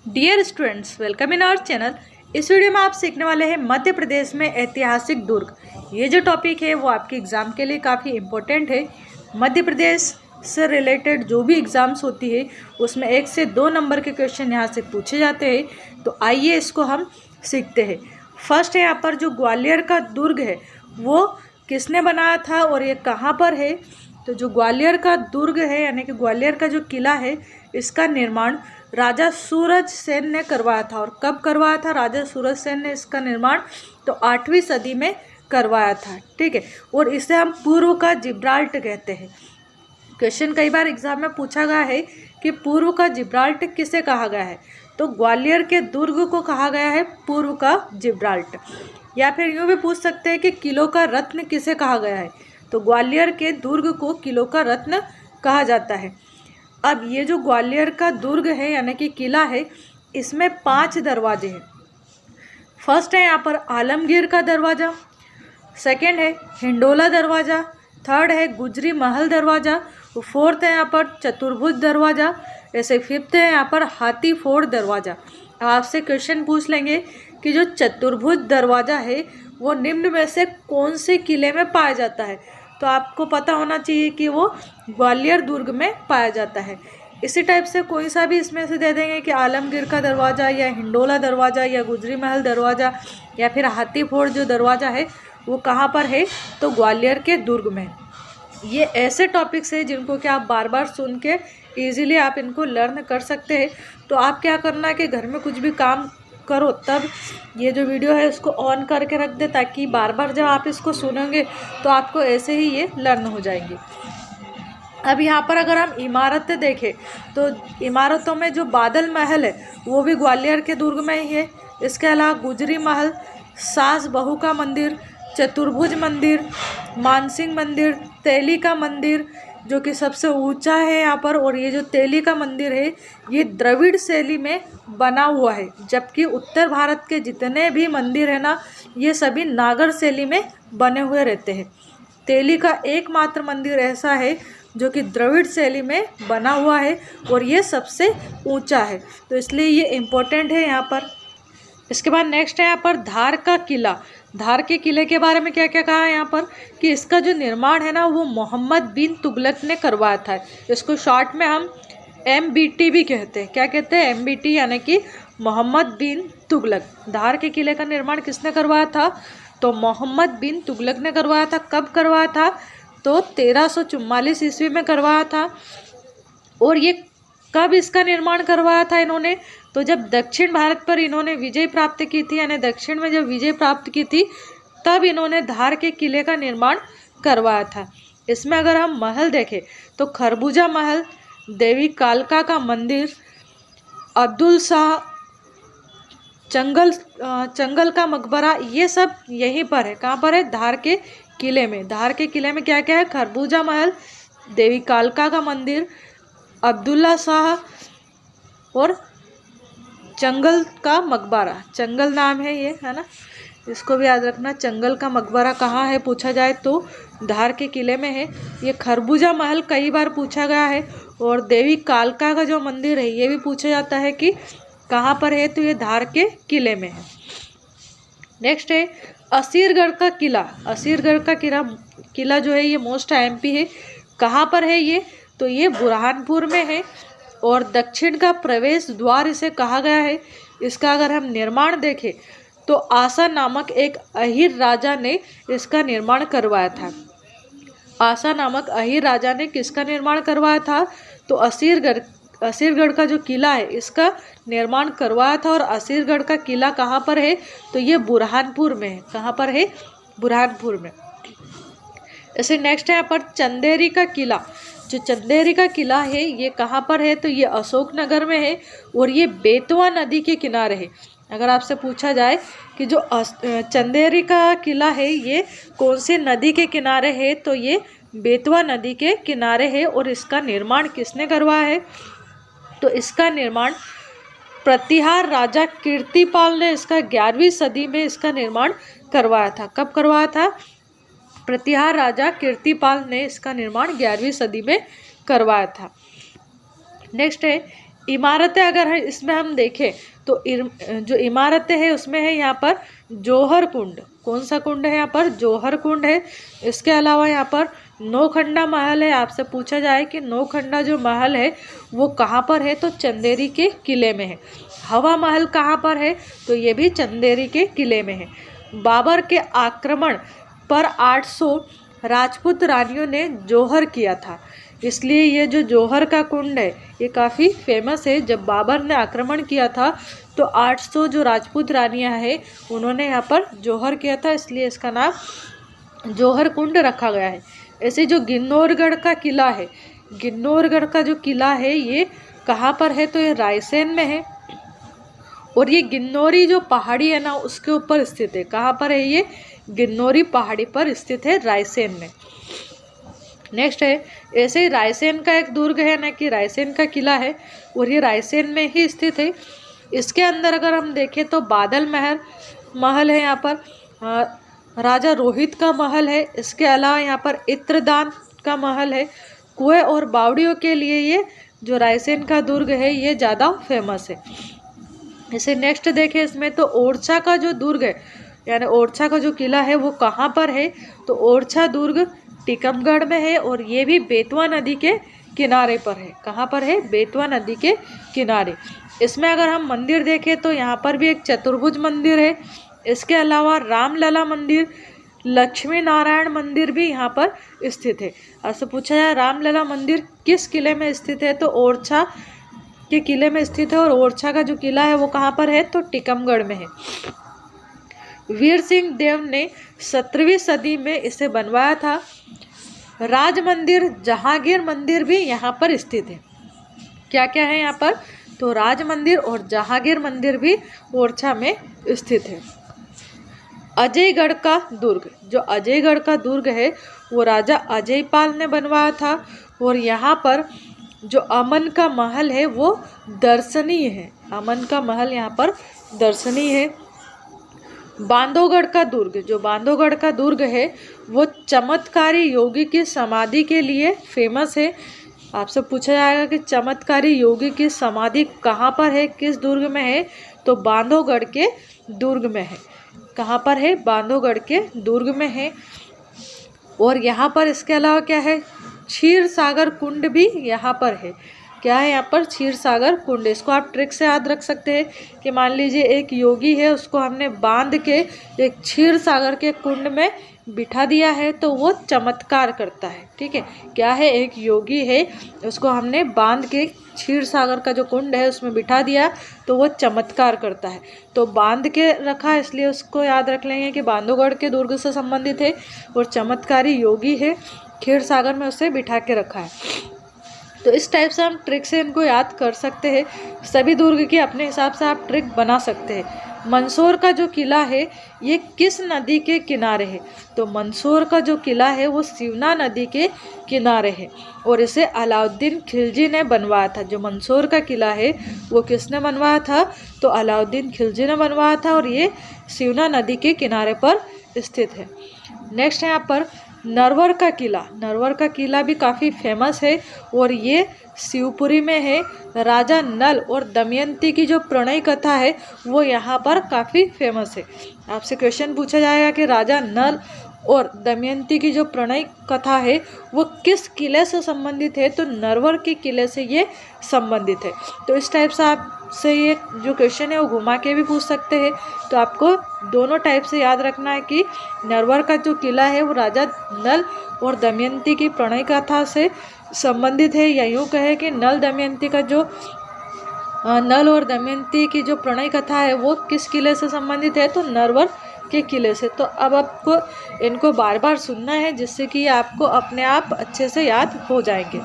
Dear students, welcome in our channel. इस वीडियो में आप सीखने वाले हैं मध्य प्रदेश में ऐतिहासिक दुर्ग। ये जो टॉपिक है वो आपके एग्ज़ाम के लिए काफ़ी इम्पोर्टेंट है। मध्य प्रदेश से रिलेटेड जो भी एग्ज़ाम्स होती है उसमें 1 से 2 नंबर के क्वेश्चन यहाँ से पूछे जाते हैं। तो आइए इसको हम सीखते हैं। फर्स्ट है यहाँ पर जो ग्वालियर का दुर्ग है वो किसने बनाया था और ये कहाँ पर है। तो जो ग्वालियर का दुर्ग है यानी कि ग्वालियर का जो किला है इसका निर्माण राजा सूरज सेन ने करवाया था। और कब करवाया था राजा सूरज सेन ने इसका निर्माण? तो 8वीं सदी में करवाया था। ठीक है, और इसे हम पूर्व का जिब्राल्ट कहते हैं। क्वेश्चन कई बार एग्जाम में पूछा गया है कि पूर्व का जिब्राल्ट किसे कहा गया है। तो ग्वालियर के दुर्ग को कहा गया है पूर्व का जिब्राल्ट। या फिर यूँ भी पूछ सकते हैं कि किलों का रत्न किसे कहा गया है। तो ग्वालियर के दुर्ग को किलों का रत्न कहा जाता है। अब ये जो ग्वालियर का दुर्ग है यानी कि किला है इसमें 5 दरवाजे हैं। फर्स्ट है यहाँ पर आलमगीर का दरवाज़ा, सेकंड है हिंडोला दरवाज़ा, थर्ड है गुजरी महल दरवाज़ा, फोर्थ है यहाँ पर चतुर्भुज दरवाज़ा, ऐसे फिफ्थ है यहाँ पर हाथी फोड़ दरवाज़ा। आपसे क्वेश्चन पूछ लेंगे कि जो चतुर्भुज दरवाज़ा है वो निम्न में से कौन से किले में पाया जाता है। तो आपको पता होना चाहिए कि वो ग्वालियर दुर्ग में पाया जाता है। इसी टाइप से कोई सा भी इसमें से दे देंगे कि आलमगीर का दरवाज़ा या हिंडोला दरवाज़ा या गुजरी महल दरवाज़ा या फिर हाथी फोड़ जो दरवाज़ा है वो कहाँ पर है। तो ग्वालियर के दुर्ग में। ये ऐसे टॉपिक्स हैं जिनको कि आप बार बार सुन के ईजिली आप इनको लर्न कर सकते हैं। तो आप क्या करना है कि घर में कुछ भी काम करो तब ये जो वीडियो है इसको ऑन करके रख दे, ताकि बार बार जब आप इसको सुनेंगे तो आपको ऐसे ही ये लर्न हो जाएंगी। अब यहाँ पर अगर हम इमारतें देखें तो इमारतों में जो बादल महल है वो भी ग्वालियर के दुर्ग में ही है। इसके अलावा गुजरी महल, सास बहू का मंदिर, चतुर्भुज मंदिर, मानसिंह मंदिर, तेली का मंदिर जो कि सबसे ऊंचा है यहाँ पर, और ये जो तेली का मंदिर है ये द्रविड़ शैली में बना हुआ है। जबकि उत्तर भारत के जितने भी मंदिर है ना ये सभी नागर शैली में बने हुए रहते हैं। तेली का एकमात्र मंदिर ऐसा है जो कि द्रविड़ शैली में बना हुआ है और ये सबसे ऊंचा है, तो इसलिए ये इम्पोर्टेंट है यहाँ पर। इसके बाद नेक्स्ट है यहाँ पर धार का किला। धार के किले के बारे में क्या क्या कहा है यहाँ पर कि इसका जो निर्माण है ना वो मोहम्मद बिन तुगलक ने करवाया था। इसको शॉर्ट में हम MBT भी कहते हैं। क्या कहते हैं? MBT यानी कि मोहम्मद बिन तुगलक। धार के किले का निर्माण किसने करवाया था? तो मोहम्मद बिन तुगलक ने करवाया था। कब करवाया था? तो 1344 ईस्वी में करवाया था। और ये कब इसका निर्माण करवाया था इन्होंने? तो जब दक्षिण भारत पर इन्होंने विजय प्राप्त की थी, यानी दक्षिण में जब विजय प्राप्त की थी तब इन्होंने धार के किले का निर्माण करवाया था। इसमें अगर हम महल देखें तो खरबूजा महल, देवी कालका का मंदिर, अब्दुल शाह, चंगल का मकबरा, ये सब यहीं पर है। कहाँ पर है? धार के किले में। धार के किले में क्या क्या है? खरबूजा महल, देवी कालका का मंदिर, अब्दुल्ला शाह और चंगल का मकबरा। चंगल नाम है ये, है ना, इसको भी याद रखना। चंगल का मकबरा कहाँ है पूछा जाए तो धार के किले में है। ये खरबूजा महल कई बार पूछा गया है। और देवी कालका का जो मंदिर है ये भी पूछा जाता है कि कहाँ पर है, तो ये धार के किले में है। नेक्स्ट है असीरगढ़ का किला। असीरगढ़ का किला जो है ये मोस्ट IMP है। कहाँ पर है ये? तो ये बुरहानपुर में है और दक्षिण का प्रवेश द्वार इसे कहा गया है। इसका अगर हम निर्माण देखें तो आसा नामक एक अहीर राजा ने इसका निर्माण करवाया था। आसा नामक अहीर राजा ने किसका निर्माण करवाया था? तो असीरगढ़ का जो किला है इसका निर्माण करवाया था। और असीरगढ़ का किला कहाँ पर है? तो ये बुरहानपुर में है। कहाँ पर है? बुरहानपुर में। ऐसे नेक्स्ट है यहाँ पर चंदेरी का किला। जो चंदेरी का किला है ये कहाँ पर है? तो ये अशोकनगर में है और ये बेतवा नदी के किनारे है। अगर आपसे पूछा जाए कि जो चंदेरी का किला है ये कौन सी नदी के किनारे है, तो ये बेतवा नदी के किनारे है। और इसका निर्माण किसने करवाया है? तो इसका निर्माण प्रतिहार राजा कीर्तिपाल ने इसका 11वीं सदी में इसका निर्माण करवाया था। कब करवाया था? प्रतिहार राजा कीर्तिपाल ने इसका निर्माण 11वीं सदी में करवाया था। नेक्स्ट है इमारतें अगर है इसमें हम देखें तो जो इमारतें हैं उसमें है यहाँ पर जौहर कुंड। कौन सा कुंड है यहाँ पर? जौहर कुंड है। इसके अलावा यहाँ पर नौखंडा महल है। आपसे पूछा जाए कि नौखंडा जो महल है वो कहाँ पर है, तो चंदेरी के किले में है। हवा महल कहाँ पर है, तो ये भी चंदेरी के किले में है। बाबर के आक्रमण पर 800 राजपूत रानियों ने जौहर किया था, इसलिए ये जो जौहर का कुंड है ये काफ़ी फेमस है। जब बाबर ने आक्रमण किया था तो 800 जो राजपूत रानियां हैं उन्होंने यहाँ पर जौहर किया था, इसलिए इसका नाम जौहर कुंड रखा गया है। ऐसे जो गिन्नौरगढ़ का किला है, गिन्नौरगढ़ का जो किला है ये कहाँ पर है, तो ये रायसेन में है। और ये गिन्नौरी जो पहाड़ी है ना उसके ऊपर स्थित है। कहाँ पर है ये? गिन्नौरी पहाड़ी पर स्थित है, रायसेन में। नेक्स्ट है, ऐसे ही रायसेन का एक दुर्ग है ना कि रायसेन का किला है और ये रायसेन में ही स्थित है। इसके अंदर अगर हम देखें तो बादल महल है, यहाँ पर राजा रोहित का महल है। इसके अलावा यहाँ पर इत्रदान का महल है। कुएं और बावड़ियों के लिए ये जो रायसेन का दुर्ग है ये ज़्यादा फेमस है। इसे नेक्स्ट देखें, इसमें तो ओरछा का जो दुर्ग है यानी ओरछा का जो किला है वो कहाँ पर है, तो ओरछा दुर्ग टीकमगढ़ में है और ये भी बेतवा नदी के किनारे पर है। कहाँ पर है? बेतवा नदी के किनारे। इसमें अगर हम मंदिर देखें तो यहाँ पर भी एक चतुर्भुज मंदिर है। इसके अलावा रामलला मंदिर, लक्ष्मी नारायण मंदिर भी यहाँ पर स्थित है। ऐसे पूछा जाए रामलला मंदिर किस किले में स्थित है, तो ओरछा के किले में स्थित है और ओरछा का जो किला है वो कहाँ पर है, तो टीकमगढ़ में है। वीर सिंह देव ने 17वीं सदी में इसे बनवाया था। राज मंदिर, जहांगीर मंदिर भी यहाँ पर स्थित है। क्या क्या है यहाँ पर, तो राज मंदिर और जहांगीर मंदिर भी ओरछा में स्थित है। अजयगढ़ का दुर्ग, जो अजयगढ़ का दुर्ग है वो राजा अजयपाल ने बनवाया था और यहाँ पर जो अमन का महल है वो दर्शनीय है। अमन का महल यहाँ पर दर्शनीय है। बांधवगढ़ का दुर्ग, जो बांधवगढ़ का दुर्ग है वो चमत्कारी योगी की समाधि के लिए फेमस है। आपसे पूछा जाएगा कि चमत्कारी योगी की समाधि कहाँ पर है, किस दुर्ग में है, तो बांधवगढ़ के दुर्ग में है। कहाँ पर है? बांधवगढ़ के दुर्ग में है। और यहाँ पर इसके अलावा क्या है, क्षीर सागर कुंड भी यहाँ पर है। क्या है यहाँ पर? क्षीर सागर कुंड। इसको आप ट्रिक से याद रख सकते हैं कि मान लीजिए एक योगी है, उसको हमने बांध के एक क्षीर सागर के कुंड में बिठा दिया है तो वो चमत्कार करता है। ठीक है, क्या है? एक योगी है, उसको हमने बांध के क्षीर सागर का जो कुंड है उसमें बिठा दिया तो वो चमत्कार करता है। तो बांध के रखा इसलिए उसको याद रख लेंगे कि बांधवगढ़ के दुर्ग से संबंधित है और चमत्कारी योगी है, क्षीर सागर में उसे बिठा के रखा है। तो इस टाइप से हम ट्रिक से इनको याद कर सकते हैं। सभी दुर्ग की अपने हिसाब से आप ट्रिक बना सकते हैं। मंदसौर का जो किला है ये किस नदी के किनारे है, तो मंदसौर का जो किला है वो सिवना नदी के किनारे है और इसे अलाउद्दीन खिलजी ने बनवाया था। जो मंदसौर का किला है वो किसने बनवाया था, तो अलाउद्दीन खिलजी ने बनवाया था और ये सिवना नदी के किनारे पर स्थित है। नेक्स्ट है यहाँ पर नरवर का किला। नरवर का किला भी काफ़ी फेमस है और ये शिवपुरी में है। राजा नल और दमयंती की जो प्रणय कथा है वो यहाँ पर काफ़ी फेमस है। आपसे क्वेश्चन पूछा जाएगा कि राजा नल और दमयंती की जो प्रणय कथा है वो किस किले से संबंधित है, तो नरवर के किले से ये संबंधित है। तो इस टाइप से आपसे ये जो क्वेश्चन है वो घुमा के भी पूछ सकते हैं। तो आपको दोनों टाइप से याद रखना है कि नरवर का जो किला है वो राजा नल और दमयंती की प्रणय कथा से संबंधित है, या यूँ कहे कि नल और दमयंती की जो प्रणय कथा है वो किस किले से संबंधित है, तो नरवर के किले से। तो अब आपको इनको बार बार सुनना है जिससे कि आपको अपने आप अच्छे से याद हो जाएंगे।